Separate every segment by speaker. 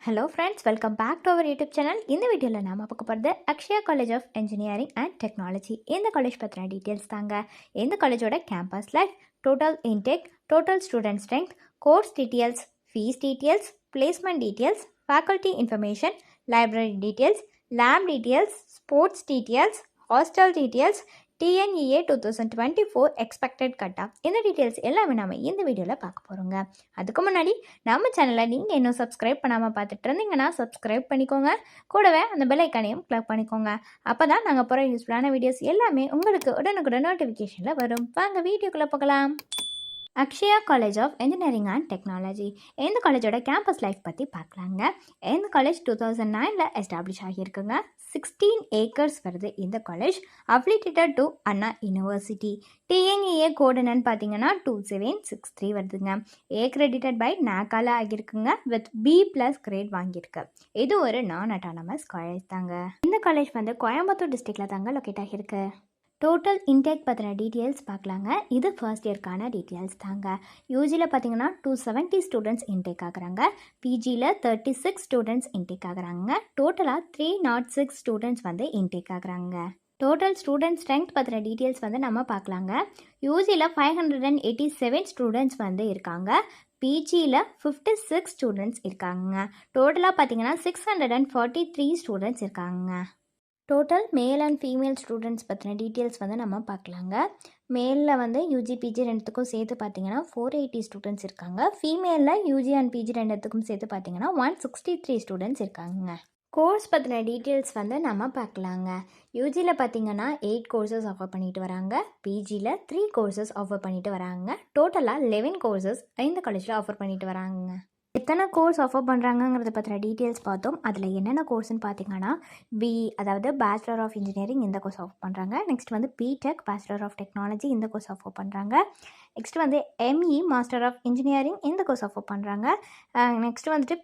Speaker 1: Hello friends, welcome back to our YouTube channel. இந்த வீடியோவில் நாம பார்க்க போகிறது Akshaya college of engineering and technology. இந்த காலேஜ் பற்றின டீட்டெயில்ஸ் தாங்க. இந்த காலேஜோட campus life, total intake, total student strength, course details, fees details, placement details, faculty information, library details, lab details, sports details, hostel details, TNEA 2024 expected cut off. இந்த details எல்லாமே நம்ம இந்த வீடியோவில் பார்க்க போகிறோங்க. அதுக்கு முன்னாடி நம்ம சேனலை நீங்கள் இன்னும் சப்ஸ்கிரைப் பண்ணாமல் பார்த்துட்டு இருந்தீங்கன்னா சப்ஸ்கிரைப் பண்ணிக்கோங்க. கூடவே அந்த பெல் ஐக்கானையும் கிளிக் பண்ணிக்கோங்க. அப்போ தான் நாங்கள் போகிற யூஸ்ஃபுல்லான வீடியோஸ் எல்லாமே உங்களுக்கு உடனுக்குடன் நோட்டிஃபிகேஷனில் வரும். வாங்க வீடியோக்குள்ளே போகலாம். Akshaya college of engineering and technology. இந்த காலேஜோட கேம்பஸ் லைஃப் பற்றி பார்க்கலாங்க. இந்த காலேஜ் 2009 எஸ்டாப்ளிஷ் ஆகியிருக்குங்க. 16 ஏக்கர்ஸ் வருது இந்த college. Affiliated to Anna university. TNEA code என்னன்னு பார்த்தீங்கன்னா 2763 வருதுங்க. ஏக்ரெடிட்டட் பை நாக்கால ஆகியிருக்குங்க. வித் B+ கிரேட் வாங்கியிருக்கு. இது ஒரு நான் அட்டானமஸ் காலேஜ் தாங்க. இந்த காலேஜ் வந்து கோயம்புத்தூர் டிஸ்ட்ரிக்டில் தாங்க லொக்கேட் ஆகியிருக்கு. டோட்டல் இன்டேக் பற்றின டீட்டெயில்ஸ் பார்க்கலாங்க. இது ஃபர்ஸ்ட் இயர்க்கான டீட்டெயில்ஸ் தாங்க. யூஜியில் பார்த்தீங்கன்னா 270 ஸ்டூடெண்ட்ஸ் இன்டேக் ஆகுறாங்க. பிஜியில் 36 ஸ்டூடெண்ட்ஸ் இன்டேக் ஆகுறாங்க. டோட்டலாக 306 ஸ்டூடெண்ட்ஸ் வந்து இன்டேக் ஆகுறாங்க. டோட்டல் ஸ்டூடெண்ட் ஸ்ட்ரென்த் பற்றின டீட்டெயில்ஸ் வந்து நம்ம பார்க்கலாங்க. யூஜியில் 587 ஸ்டூடெண்ட்ஸ் வந்து இருக்காங்க. பிஜியில் 56 ஸ்டூடெண்ட்ஸ் இருக்காங்க. டோட்டலாக பார்த்தீங்கன்னா 643 ஸ்டூடெண்ட்ஸ் இருக்காங்க. Total male and female students பற்றின டீட்டெயில்ஸ் வந்து நம்ம பார்க்கலாங்க. மேலில் வந்து யூஜி பிஜி ரெண்டுத்துக்கும் சேர்த்து பார்த்தீங்கன்னா 480 ஸ்டூடெண்ட்ஸ் இருக்காங்க. ஃபீமேலில் யூஜி அண்ட் பிஜி ரெண்டுத்துக்கும் சேர்த்து பார்த்தீங்கன்னா 163 ஸ்டூடெண்ட்ஸ் இருக்காங்க. கோர்ஸ் பற்றின டீட்டெயில்ஸ் வந்து நம்ம பார்க்கலாங்க. யூஜியில் பார்த்தீங்கன்னா 8 கோர்சஸ் ஆஃபர் பண்ணிட்டு வராங்க. பிஜியில் 3 கோர்சஸ் ஆஃபர் பண்ணிட்டு வராங்க. டோட்டலாக 11 கோர்சஸ் இந்த காலேஜில் ஆஃபர் பண்ணிட்டு வராங்க. எத்தனை கோர்ஸ் ஆஃபர் பண்ணுறாங்கங்கிறத பற்றின டீட்டெயில்ஸ் பார்த்தோம். அதில் என்னென்ன கோர்ஸ்னு பார்த்தீங்கன்னா பிஇ, அதாவது பேச்சுலர் ஆஃப் இன்ஜினியரிங் இந்த கோர்ஸ் ஆஃபர் பண்ணுறாங்க. நெக்ஸ்ட் வந்து பிடெக், பேச்சுலர் ஆஃப் டெக்னாலஜி இந்த கோர்ஸ் ஆஃபர் பண்ணுறாங்க. நெக்ஸ்ட் வந்து எம்இ, மாஸ்டர் ஆஃப் இன்ஜினியரிங் இந்த கோர்ஸ் ஆஃபர் பண்ணுறாங்க. நெக்ஸ்ட் வந்துட்டு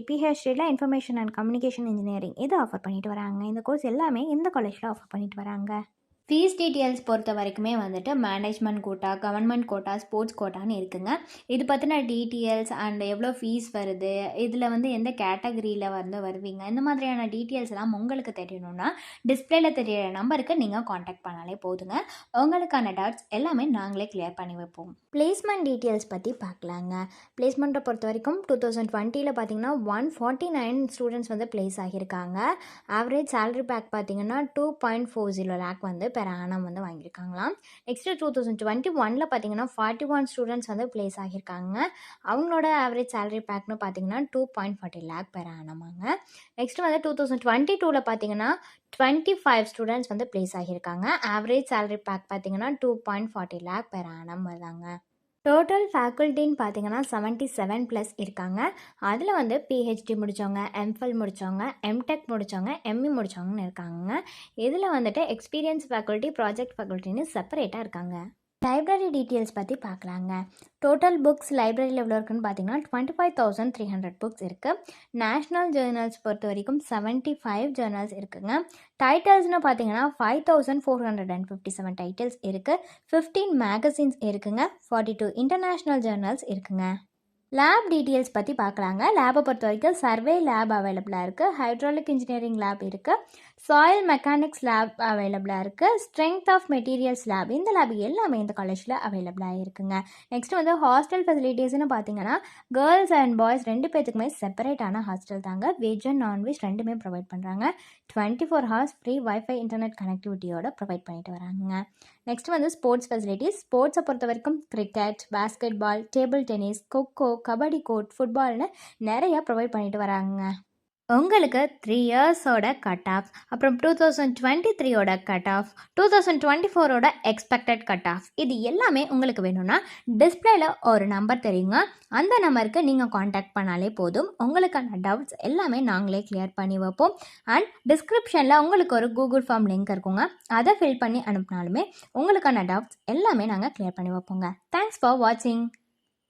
Speaker 1: பிஹெச்டியில் இன்ஃபர்மேஷன் அண்ட் கம்யூனிகேஷன் இன்ஜினியரிங் இது ஆஃபர் பண்ணிட்டு வராங்க. இந்த கோர்ஸ் எல்லாமே இந்த காலேஜில் ஆஃபர் பண்ணிட்டு வராங்க. ஃபீஸ் டீட்டெயில்ஸ் பொறுத்த வரைக்குமே வந்துட்டு management quota, government quota, sports கோட்டான்னு இருக்குங்க. இது பற்றின டீட்டெயில்ஸ் அண்ட் எவ்வளோ ஃபீஸ் வருது, இதில் வந்து எந்த கேட்டகரியில் வந்து வருவீங்க, இந்த மாதிரியான டீட்டெயில்ஸ் எல்லாம் உங்களுக்கு தெரியணும்னா டிஸ்பிளேல தெரியிற நம்பருக்கு நீங்கள் காண்டாக்ட் பண்ணாலே போதுங்க. உங்களுக்கான டவுட்ஸ் எல்லாமே நாங்களே கிளியர் பண்ணி வைப்போம். பிளேஸ்மெண்ட் டீட்டெயில்ஸ் பற்றி பார்க்கலாங்க. பிளேஸ்மெண்ட்டை பொறுத்த வரைக்கும் 2020 பார்த்தீங்கன்னா 149 ஸ்டூடெண்ட்ஸ் வந்து பிளேஸ் ஆகியிருக்காங்க. ஆவரேஜ் சேலரி பேக் பார்த்தீங்கன்னா 2.40 லேக் வந்து பெர் ஆனம் வந்து வாங்கியிருக்காங்களாம். நெக்ஸ்ட்டு 2021 பார்த்தீங்கன்னா 41 ஸ்டூடெண்ட்ஸ் வந்து பிளேஸ் ஆகியிருக்காங்க. அவங்களோட ஆவரேஜ் சேலரி பேக்னு பார்த்தீங்கன்னா 2.40 லேக் பெர் ஆனமாங்க. நெக்ஸ்ட் வந்து 2022 பார்த்தீங்கன்னா 25 ஸ்டூடெண்ட்ஸ் வந்து பிளேஸ் ஆகியிருக்காங்க. ஆவரேஜ் சேலரி பேக் பார்த்தீங்கன்னா 2.40 லேக் பெர் ஆனம் வருதாங்க. டோட்டல் ஃபேக்கல்ட்டின்னு பார்த்தீங்கன்னா 77+ இருக்காங்க. அதில் வந்து பிஹெச்டி முடித்தவங்க, எம்ஃபில் முடித்தவங்க, எம்டெக் முடித்தவங்க, எம்இ முடித்தவங்கன்னு இருக்காங்க. இதில் வந்துட்டு எக்ஸ்பீரியன்ஸ் ஃபேக்கல்ட்டி, ப்ராஜெக்ட் ஃபேக்கல்ட்டின்னு செப்பரேட்டாக இருக்காங்க. லைப்ரரி டீட்டெயில்ஸ் பற்றி பார்க்கலாங்க. டோட்டல் புக்ஸ் லைப்ரரியில் எவ்வளோ இருக்குன்னு பார்த்தீங்கன்னா 25,300 புக்ஸ் இருக்குது. நேஷ்னல் ஜேர்னல்ஸ் பொறுத்த வரைக்கும் 75 ஜேர்னல்ஸ் இருக்குங்க. டைட்டில்ஸ்னு பார்த்தீங்கன்னா 5,457 டைட்டில்ஸ் இருக்குது. 15 மேகசின்ஸ் இருக்குங்க. 42 இன்டர்நேஷ்னல் ஜேர்னல்ஸ் இருக்குங்க. லேப் டீட்டெயில்ஸ் பற்றி பார்க்கலாங்க. லேபை பொறுத்த வரைக்கும் சர்வே லேப் அவைலபிளாக இருக்குது. ஹைட்ராலிக் இன்ஜினியரிங் லேப் இருக்குது. சாயில் மெக்கானிக்ஸ் லேப் அவைலபிளாக இருக்குது. ஸ்ட்ரென்த் ஆஃப் மெட்டீரியல்ஸ் லேப், இந்த லேப் எல்லாமே இந்த காலேஜில் அவைலபிளாக இருக்குங்க. நெக்ஸ்ட் வந்து ஹாஸ்டல் ஃபெசிலிட்டிஸ்னு பார்த்தீங்கன்னா கேர்ள்ஸ் அண்ட் பாய்ஸ் 2 பேத்துக்குமே செப்பரேட்டான ஹாஸ்டல் தாங்க. வெஜ் அண்ட் நான்வெஜ் ரெண்டுமே ப்ரொவைட் பண்ணுறாங்க. 24 ஹவர்ஸ் ஃப்ரீ வைஃபை இன்டர்நெட் கனெக்டிவிட்டியோட ப்ரொவைட் பண்ணிட்டு வராங்க. நெக்ஸ்ட் வந்து ஸ்போர்ட்ஸ் ஃபெசிலிட்டிஸ். ஸ்போர்ட்ஸை பொறுத்த வரைக்கும் cricket, basketball, table tennis, kho kho, kabaddi court, ஃபுட்பால்னு நிறையா ப்ரொவைட் பண்ணிட்டு வராங்க. உங்களுக்கு 3 இயர்ஸோட கட் ஆஃப், அப்புறம் 2023 cut off, 2024 expected cut of, இது எல்லாமே உங்களுக்கு வேணும்னா டிஸ்பிளேல ஒரு நம்பர் தெரியுங்க. அந்த நம்பருக்கு நீங்கள் காண்டாக்ட் பண்ணாலே போதும். உங்களுக்கான டவுட்ஸ் எல்லாமே நாங்களே கிளியர் பண்ணி வைப்போம். அண்ட் டிஸ்கிரிப்ஷனில் உங்களுக்கு ஒரு கூகுள் ஃபார்ம் லிங்க் இருக்குங்க. அதை ஃபில் பண்ணி அனுப்பினாலுமே உங்களுக்கான டவுட்ஸ் எல்லாமே நாங்கள் கிளியர் பண்ணி வைப்போங்க. தேங்க்ஸ் ஃபார் வாட்சிங்.